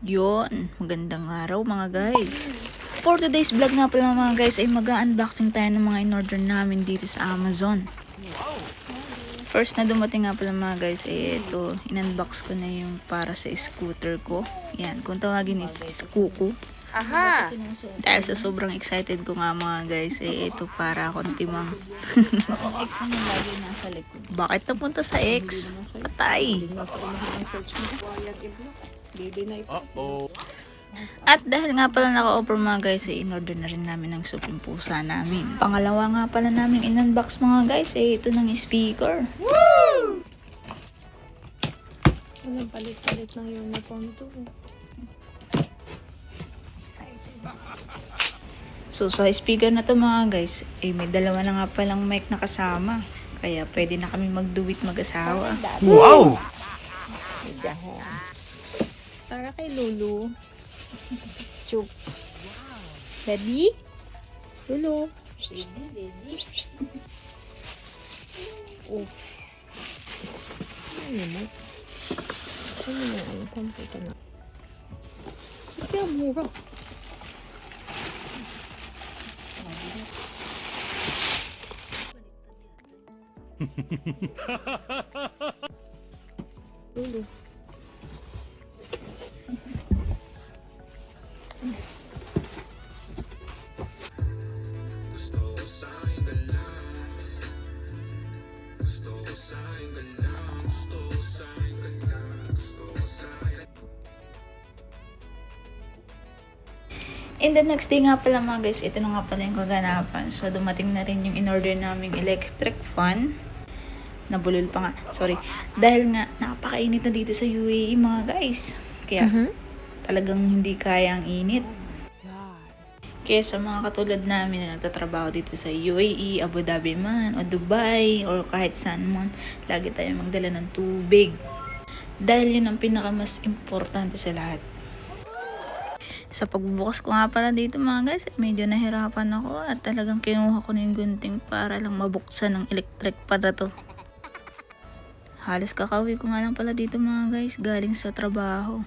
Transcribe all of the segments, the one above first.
Yon, magandang araw mga guys. For today's vlog nga pala mga guys ay mag-unboxing tayo ng mga in-order namin dito sa Amazon. First na dumating nga pala mga guys ay ito, in-unbox ko na yung para sa scooter ko. Yan, kung tawagin is Skuku. Aha! Dahil sa sobrang excited ko nga mga guys, eh ito para akong timang. X naman lagi nasa likod. Bakit napunta sa X? Patay! At dahil nga pala naka-offer mga guys, eh in-order na rin namin ng supling pusa namin. Pangalawa nga pala namin in-unbox mga guys, eh ito ng speaker. Woo! Walang palit-palit ng uniform to. So sa speaker na to mga guys, eh may dalawa na nga palang mic na kasama. Kaya pwede na kami mag-duet mag-asawa. Wow! Para kay Lulu. Chup. Daddy? Lulu? Oh. Ano mo? Ano mo? Ano? Kampi ka na. Kaya mura. Lulu. And the next day nga pala mga guys, ito na nga pala yung kaganapan. So dumating na rin yung in-order naming electric fan. Nabulol pa nga, sorry. Dahil nga napakainit na dito sa UAE mga guys. Kaya talagang hindi kaya ang init. Kaya sa mga katulad namin na nagtatrabaho dito sa UAE, Abu Dhabi man, o Dubai, or kahit saan man, lagi tayo magdala ng tubig. Dahil yun ang pinakamas importante sa lahat. Sa pagbubukas ko nga pala dito mga guys, medyo nahirapan ako at talagang kinuha ko na yung gunting para lang mabuksan ng electric pan na to. Halos kakauwi ko nga lang pala dito mga guys, galing sa trabaho.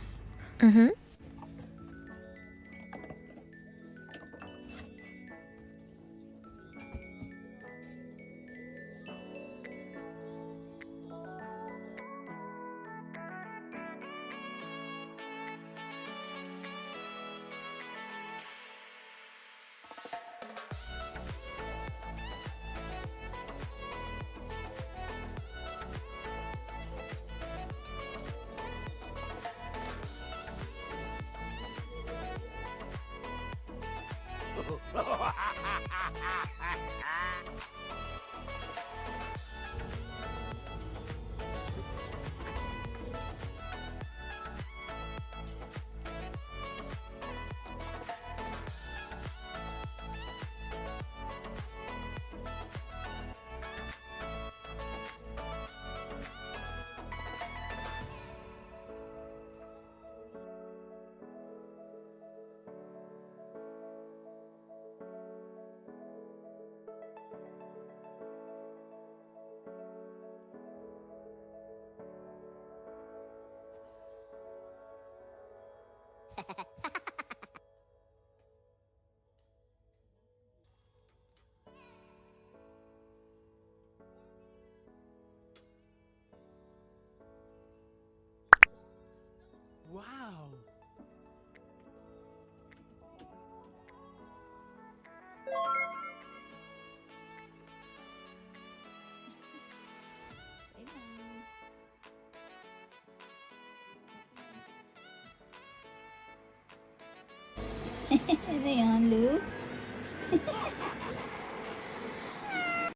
Wow! Ano yan, Lu?